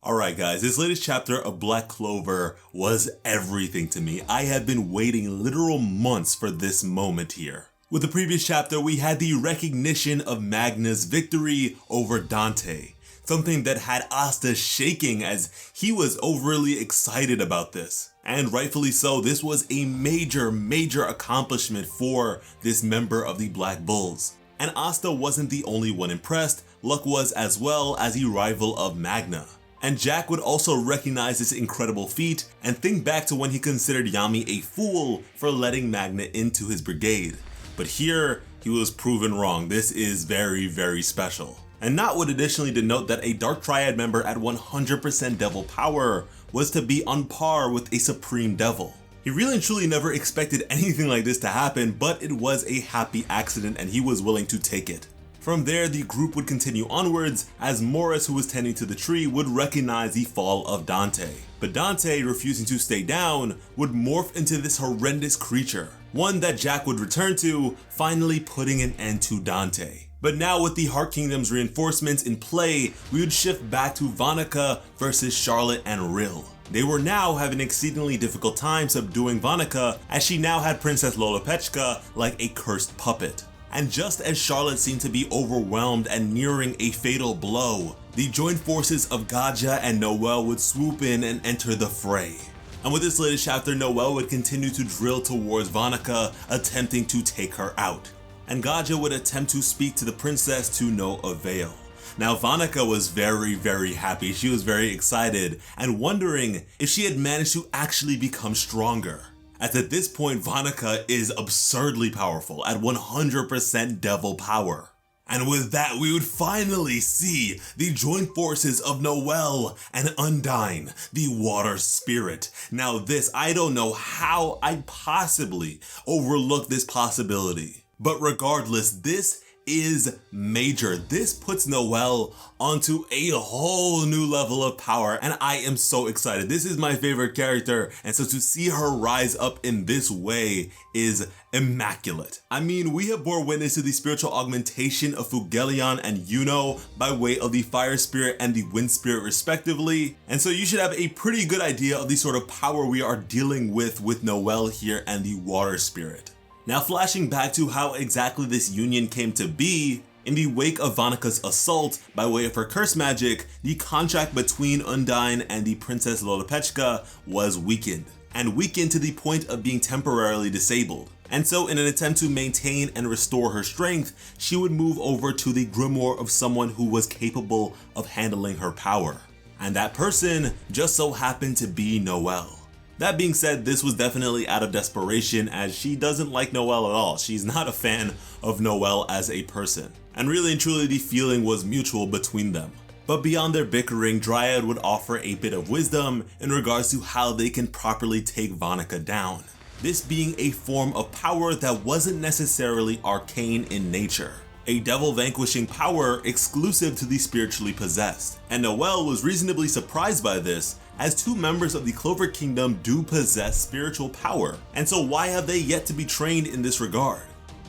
Alright guys, this latest chapter of Black Clover was everything to me. I have been waiting literal months for this moment here. With the previous chapter, we had the recognition of Magna's victory over Dante, something that had Asta shaking as he was overly excited about this. And rightfully so, this was a major accomplishment for this member of the Black Bulls. And Asta wasn't the only one impressed, Luck was as well as a rival of Magna. And Jack would also recognize this incredible feat and think back to when he considered Yami a fool for letting Magna into his brigade. But here, he was proven wrong. This is very special. And Not would additionally denote that a Dark Triad member at 100% devil power was to be on par with a Supreme Devil. He really and truly never expected anything like this to happen, but it was a happy accident and he was willing to take it. From there, the group would continue onwards as Morris, who was tending to the tree, would recognize the fall of Dante. But Dante, refusing to stay down, would morph into this horrendous creature, one that Jack would return to, finally putting an end to Dante. But now with the Heart Kingdom's reinforcements in play, we would shift back to Vanica versus Charlotte and Rill. They were now having an exceedingly difficult time subduing Vanica, as she now had Princess Lolopechka like a cursed puppet. And just as Charlotte seemed to be overwhelmed and nearing a fatal blow, the joint forces of Gaja and Noelle would swoop in and enter the fray. And with this latest chapter, Noelle would continue to drill towards Vanica, attempting to take her out. And Gaja would attempt to speak to the princess to no avail. Now Vanica was very happy, she was very excited and wondering if she had managed to actually become stronger. As at this point, Vanica is absurdly powerful at 100% devil power. And with that, we would finally see the joint forces of Noelle and Undyne, the water spirit. Now this, I don't know how I possibly overlooked this possibility. But regardless, this is major. This puts Noelle onto a whole new level of power and I am so excited. This is my favorite character, and so to see her rise up in this way is immaculate. I mean, we have bore witness to the spiritual augmentation of Fugelion and Yuno by way of the fire spirit and the wind spirit respectively, and so you should have a pretty good idea of the sort of power we are dealing with Noelle here and the water spirit. Now flashing back to how exactly this union came to be, in the wake of Vanica's assault by way of her curse magic, the contract between Undyne and the Princess Lolopechka was weakened to the point of being temporarily disabled. And so in an attempt to maintain and restore her strength, she would move over to the grimoire of someone who was capable of handling her power. And that person just so happened to be Noelle. That being said, this was definitely out of desperation as she doesn't like Noelle at all. She's not a fan of Noelle as a person. And really and truly the feeling was mutual between them. But beyond their bickering, Dryad would offer a bit of wisdom in regards to how they can properly take Vanica down. This being a form of power that wasn't necessarily arcane in nature. A devil vanquishing power exclusive to the spiritually possessed. And Noelle was reasonably surprised by this, as two members of the Clover Kingdom do possess spiritual power, and so why have they yet to be trained in this regard?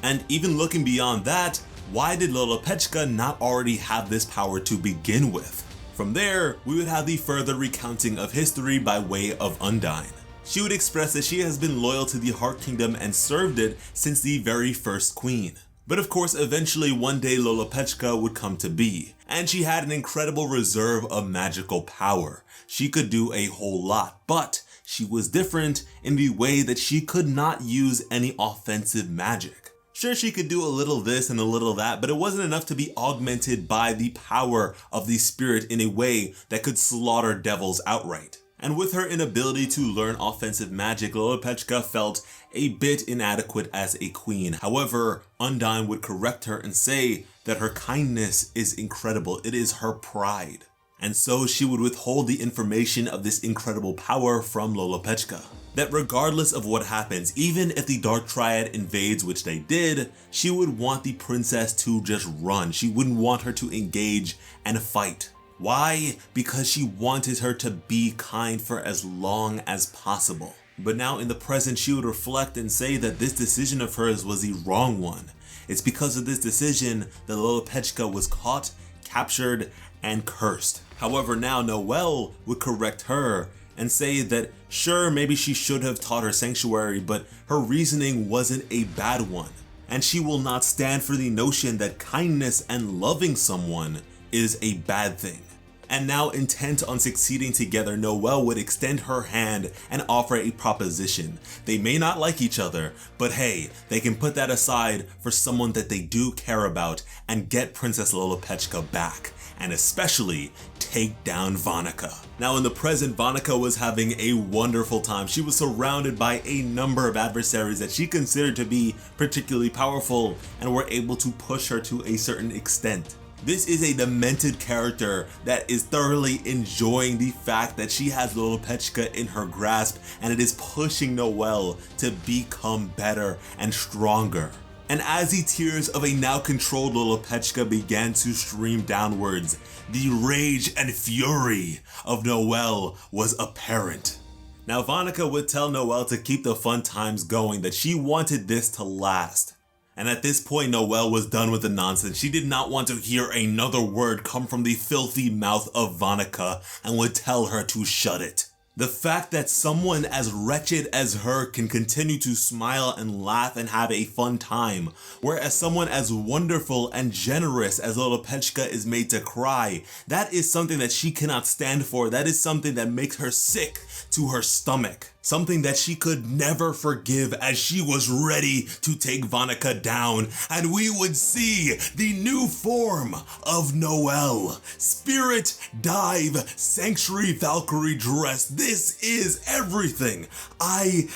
And even looking beyond that, why did Lolopechka not already have this power to begin with? From there, we would have the further recounting of history by way of Undyne. She would express that she has been loyal to the Heart Kingdom and served it since the very first queen. But of course, eventually one day Lolopechka would come to be, and she had an incredible reserve of magical power. She could do a whole lot, but she was different in the way that she could not use any offensive magic. Sure, she could do a little this and a little that, but it wasn't enough to be augmented by the power of the spirit in a way that could slaughter devils outright. And with her inability to learn offensive magic, Lolopechka felt a bit inadequate as a queen. However, Undyne would correct her and say that her kindness is incredible, it is her pride. And so she would withhold the information of this incredible power from Lolopechka. That regardless of what happens, even if the Dark Triad invades, which they did, she would want the princess to just run. She wouldn't want her to engage and fight. Why? Because she wanted her to be kind for as long as possible. But now in the present, she would reflect and say that this decision of hers was the wrong one. It's because of this decision that Lolopechka was caught, captured, and cursed. However, now Noelle would correct her and say that sure, maybe she should have taught her sanctuary, but her reasoning wasn't a bad one. And she will not stand for the notion that kindness and loving someone is a bad thing. And now, intent on succeeding together, Noelle would extend her hand and offer a proposition. They may not like each other, but hey, they can put that aside for someone that they do care about and get Princess Lolopechka back, and especially take down Vanica. Now, in the present, Vanica was having a wonderful time. She was surrounded by a number of adversaries that she considered to be particularly powerful and were able to push her to a certain extent. This is a demented character that is thoroughly enjoying the fact that she has Lolopechka in her grasp, and it is pushing Noelle to become better and stronger. And as the tears of a now controlled Lolopechka began to stream downwards, the rage and fury of Noelle was apparent. Now, Vanica would tell Noelle to keep the fun times going, that she wanted this to last. And at this point, Noelle was done with the nonsense. She did not want to hear another word come from the filthy mouth of Vanica and would tell her to shut it. The fact that someone as wretched as her can continue to smile and laugh and have a fun time, whereas someone as wonderful and generous as Lolopechka is made to cry, that is something that she cannot stand for. That is something that makes her sick to her stomach. Something that she could never forgive, as she was ready to take Vanica down, and we would see the new form of Noelle. Spirit Dive Sanctuary Valkyrie dress. This is everything. I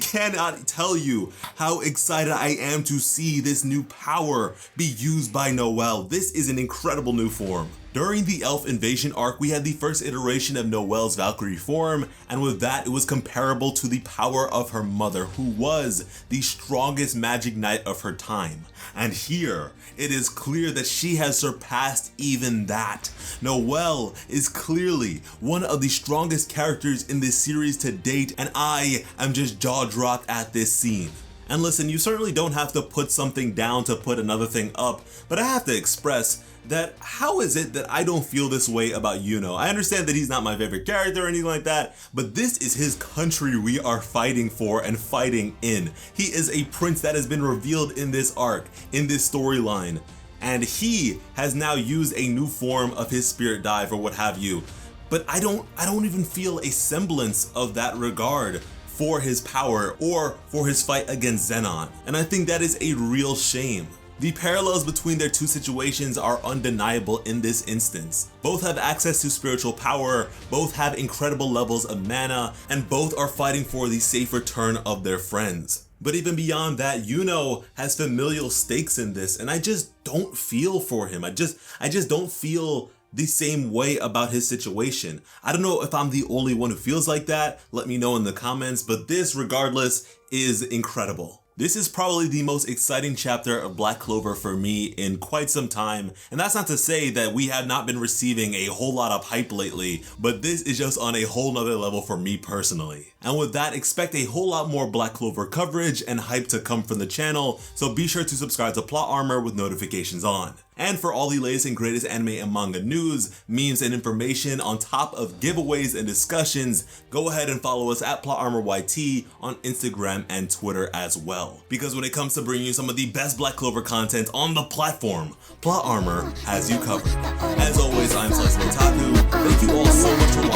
cannot tell you how excited I am to see this new power be used by Noelle. This is an incredible new form. During the Elf Invasion arc, we had the first iteration of Noelle's Valkyrie form, and with that, it was comparable to the power of her mother, who was the strongest magic knight of her time. And here, it is clear that she has surpassed even that. Noelle is clearly one of the strongest characters in this series to date, and I am just jaw-dropped at this scene. And listen, you certainly don't have to put something down to put another thing up, but I have to express that how is it that I don't feel this way about Yuno? I understand that he's not my favorite character or anything like that, but this is his country we are fighting for and fighting in. He is a prince that has been revealed in this arc, in this storyline, and he has now used a new form of his spirit dive or what have you. But I don't even feel a semblance of that regard for his power or for his fight against Zenon, and I think that is a real shame. The parallels between their two situations are undeniable in this instance. Both have access to spiritual power, both have incredible levels of mana, and both are fighting for the safe return of their friends. But even beyond that, Yuno has familial stakes in this, and I just don't feel for him. I just don't feel the same way about his situation. I don't know if I'm the only one who feels like that. Let me know in the comments, but this, regardless, is incredible. This is probably the most exciting chapter of Black Clover for me in quite some time, and that's not to say that we have not been receiving a whole lot of hype lately, but this is just on a whole nother level for me personally. And with that, expect a whole lot more Black Clover coverage and hype to come from the channel, so be sure to subscribe to Plot Armor with notifications on. And for all the latest and greatest anime and manga news, memes, and information on top of giveaways and discussions, go ahead and follow us at PlotArmorYT on Instagram and Twitter as well. Because when it comes to bringing you some of the best Black Clover content on the platform, Plot Armor has you covered. As always, I'm Slice Otaku. Thank you all so much for watching.